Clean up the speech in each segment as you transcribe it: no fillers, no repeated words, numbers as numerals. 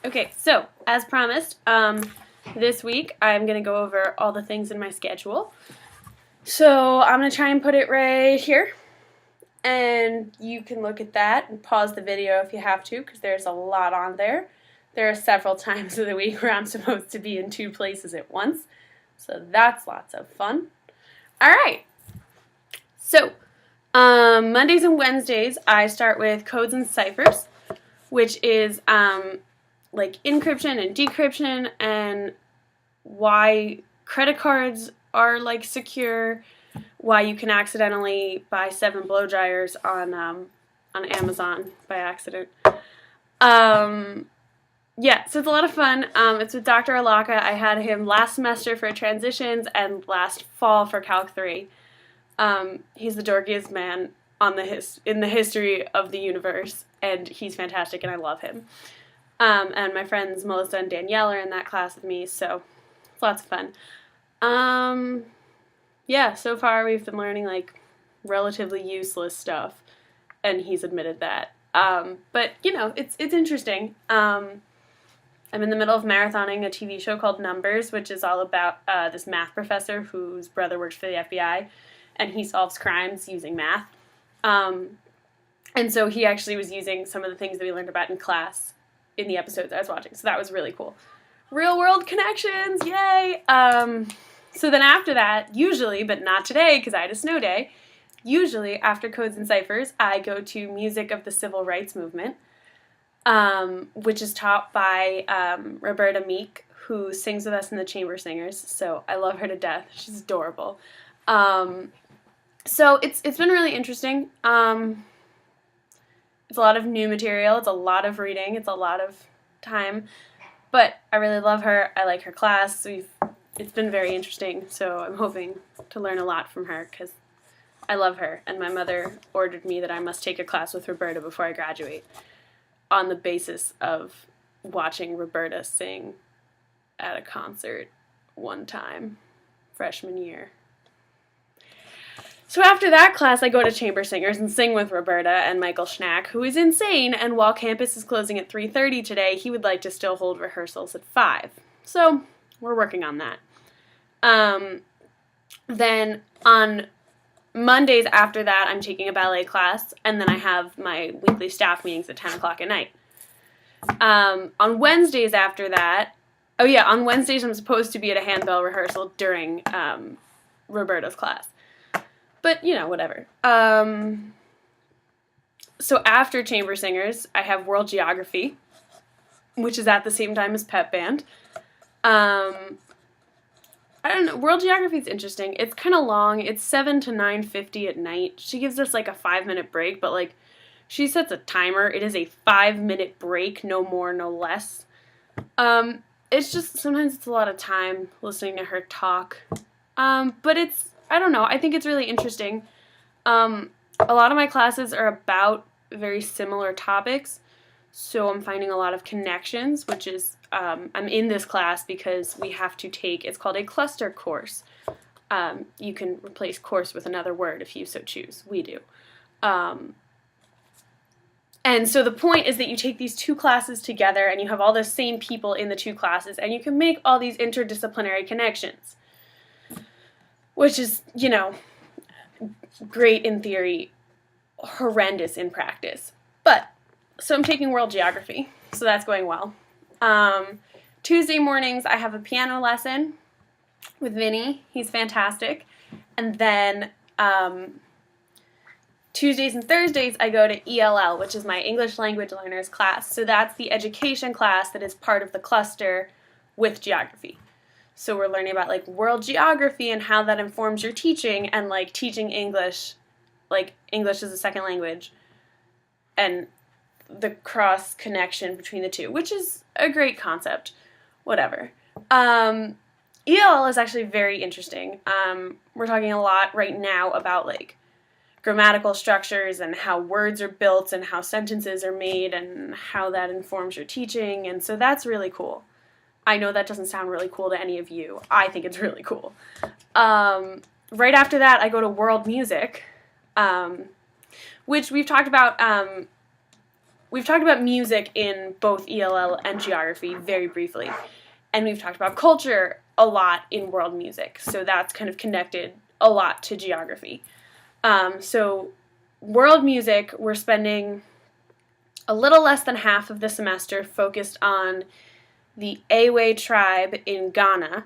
Okay, so as promised, this week I'm going to go over all the things in my schedule. So I'm going to try and put it right here. And you can look at that and pause the video if you have to, because there's a lot on there. There are several times of the week where I'm supposed to be in two places at once. So that's lots of fun. All right. So Mondays and Wednesdays, I start with codes and ciphers, which is like encryption and decryption and why credit cards are like secure, why you can accidentally buy 7 blow dryers on Amazon by accident. Yeah, so it's a lot of fun. It's with Dr. Alaka. I had him last semester for transitions and last fall for Calc 3. He's the dorkiest man in the history of the universe, and he's fantastic, and I love him. And my friends Melissa and Danielle are in that class with me, so it's lots of fun. Yeah, so far we've been learning like relatively useless stuff, and he's admitted that. But you know, it's interesting. I'm in the middle of marathoning a TV show called Numbers, which is all about this math professor whose brother works for the FBI, and he solves crimes using math. And so he actually was using some of the things that we learned about in class in the episodes I was watching, so that was really cool. Real world connections, yay! So then after that, usually, but not today because I had a snow day, usually after Codes and Ciphers, I go to Music of the Civil Rights Movement, which is taught by Roberta Meek, who sings with us in the Chamber Singers, so I love her to death. She's adorable. So it's been really interesting. It's a lot of new material, it's a lot of reading, it's a lot of time, but I really love her. I like her class. It's been very interesting, so I'm hoping to learn a lot from her because I love her, and my mother ordered me that I must take a class with Roberta before I graduate on the basis of watching Roberta sing at a concert one time, freshman year. So after that class, I go to Chamber Singers and sing with Roberta and Michael Schnack, who is insane, and while campus is closing at 3:30 today, he would like to still hold rehearsals at 5. So we're working on that. Then on Mondays after that, I'm taking a ballet class, and then I have my weekly staff meetings at 10 o'clock at night. On Wednesdays after that, on Wednesdays I'm supposed to be at a handbell rehearsal during Roberta's class. But, you know, whatever. So after Chamber Singers, I have World Geography, which is at the same time as Pep Band. I don't know. World Geography is interesting. It's kind of long. It's 7 to 9:50 at night. She gives us like a 5-minute break, but like she sets a timer. It is a 5-minute break, no more, no less. It's just sometimes it's a lot of time listening to her talk. But I don't know. I think it's really interesting. A lot of my classes are about very similar topics, so I'm finding a lot of connections, which is, I'm in this class because we have to take, it's called a cluster course. You can replace course with another word if you so choose. We do. And so the point is that you take these two classes together and you have all the same people in the two classes and you can make all these interdisciplinary connections. Which is, you know, great in theory, horrendous in practice. But, so I'm taking World Geography, so that's going well. Tuesday mornings, I have a piano lesson with Vinny. He's fantastic. And then Tuesdays and Thursdays, I go to ELL, which is my English Language Learners class. So that's the education class that is part of the cluster with geography. So we're learning about, like, world geography and how that informs your teaching and, like, teaching English, like, English as a second language, and the cross-connection between the two, which is a great concept. Whatever. ELL is actually very interesting. We're talking a lot right now about, like, grammatical structures and how words are built and how sentences are made and how that informs your teaching, and so that's really cool. I know that doesn't sound really cool to any of you. I think it's really cool. Right after that, I go to world music, which we've talked about we've talked about music in both ELL and geography very briefly, and we've talked about culture a lot in world music, so that's kind of connected a lot to geography. So world music, we're spending a little less than half of the semester focused on the Ewe tribe in Ghana,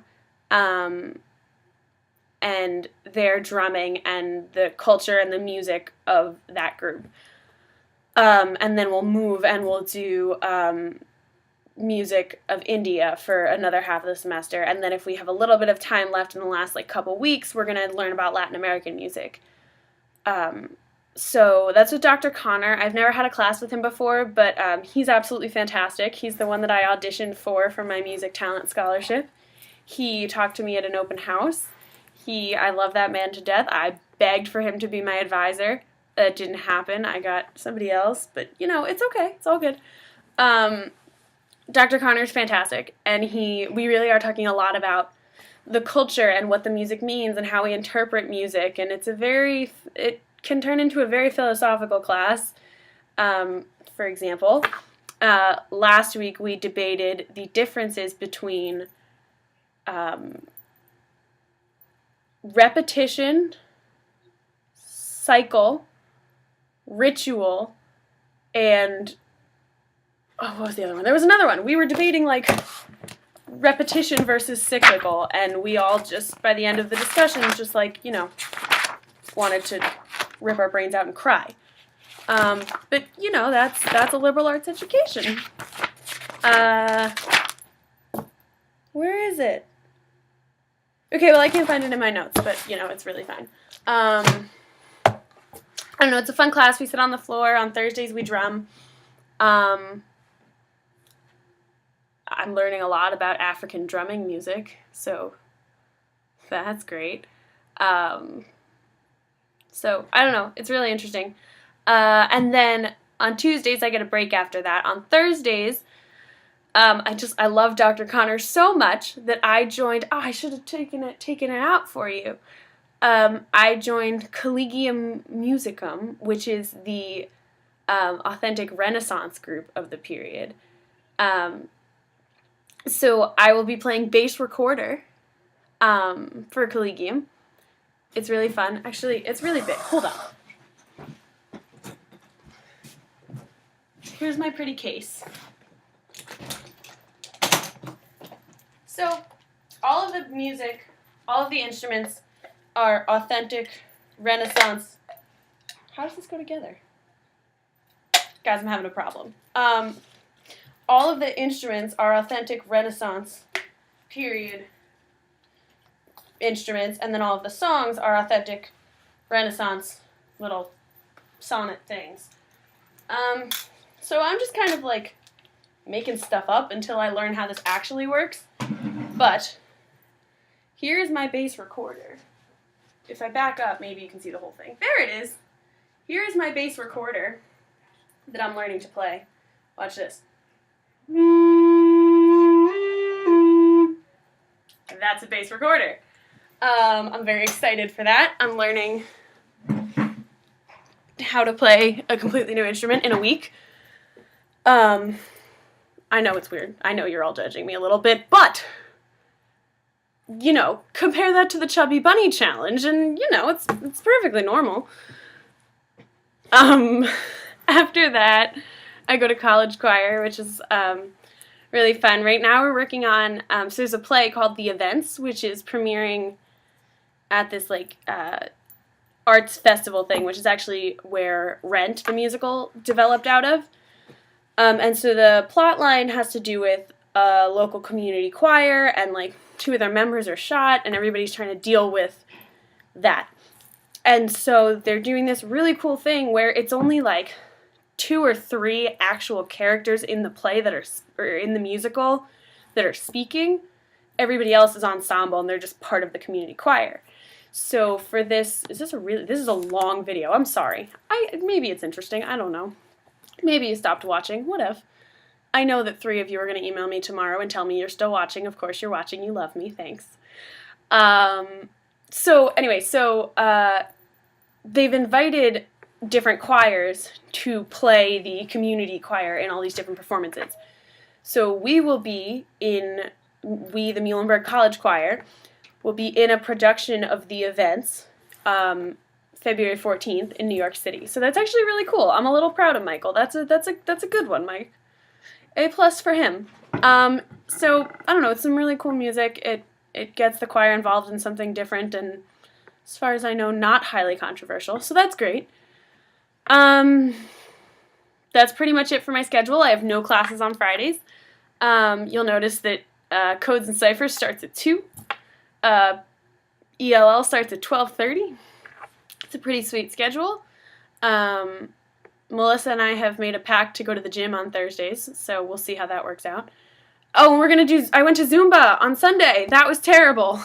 and their drumming and the culture and the music of that group. And then we'll move and we'll do music of India for another half of the semester. And then if we have a little bit of time left in the last couple weeks, we're going to learn about Latin American music. So that's with Dr. Connor. I've never had a class with him before, but he's absolutely fantastic. He's the one that I auditioned for my music talent scholarship. He talked to me at an open house. I love that man to death. I begged for him to be my advisor. That didn't happen. I got somebody else, but it's okay. It's all good. Dr. Connor's fantastic, and we really are talking a lot about the culture and what the music means and how we interpret music, and it can turn into a very philosophical class. For example, last week we debated the differences between repetition, cycle, ritual, and what was the other one? There was another one. We were debating repetition versus cyclical, and we all just, by the end of the discussion, just wanted to rip our brains out and cry. But that's a liberal arts education. Where is it? Okay, well, I can't find it in my notes, but it's really fine. I don't know, it's a fun class. We sit on the floor. On Thursdays we drum. I'm learning a lot about African drumming music, so that's great. So, I don't know, it's really interesting. And then on Tuesdays I get a break after that. On Thursdays, I love Dr. Connor so much that I joined, I should have taken it out for you. I joined Collegium Musicum, which is the authentic Renaissance group of the period. So I will be playing bass recorder for Collegium. It's really fun. Actually, it's really big. Hold on. Here's my pretty case. So all of the music, all of the instruments are authentic Renaissance. How does this go together? Guys, I'm having a problem. All of the instruments are authentic Renaissance period instruments, and then all of the songs are authentic Renaissance little sonnet things. So I'm just kind of making stuff up until I learn how this actually works. But here is my bass recorder. If I back up, maybe you can see the whole thing. There it is. Here is my bass recorder that I'm learning to play. Watch this. That's a bass recorder. I'm very excited for that. I'm learning how to play a completely new instrument in a week. I know it's weird. I know you're all judging me a little bit, but compare that to the Chubby Bunny Challenge, and it's perfectly normal. After that, I go to college choir, which is really fun. Right now we're working on, so there's a play called The Events, which is premiering at this arts festival thing, which is actually where Rent, the musical, developed out of. And so the plot line has to do with a local community choir, and 2 of their members are shot, and everybody's trying to deal with that. And so they're doing this really cool thing where it's only 2 or 3 actual characters in the play or in the musical that are speaking. Everybody else is ensemble, and they're just part of the community choir. So for this is a long video. I'm sorry. Maybe it's interesting. I don't know. Maybe you stopped watching. What if? I know that 3 of you are going to email me tomorrow and tell me you're still watching. Of course you're watching. You love me. Thanks. So they've invited different choirs to play the community choir in all these different performances. So we, the Muhlenberg College Choir, will be in a production of The Events, February 14th in New York City. So that's actually really cool. I'm a little proud of Michael. That's a good one, Mike. A+ for him. So I don't know, it's some really cool music. It gets the choir involved in something different and, as far as I know, not highly controversial. So that's great. That's pretty much it for my schedule. I have no classes on Fridays. You'll notice that Codes and Ciphers starts at 2. ELL starts at 12:30. It's a pretty sweet schedule. Melissa and I have made a pact to go to the gym on Thursdays, so we'll see how that works out. Oh, and I went to Zumba on Sunday. That was terrible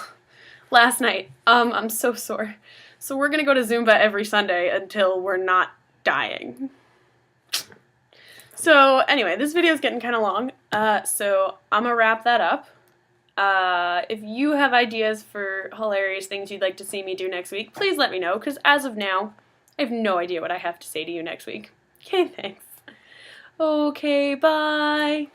last night. I'm so sore. So we're going to go to Zumba every Sunday until we're not dying. So anyway, this video is getting kind of long, so I'm going to wrap that up. If you have ideas for hilarious things you'd like to see me do next week, please let me know, because as of now, I have no idea what I have to say to you next week. Okay, thanks. Okay, bye.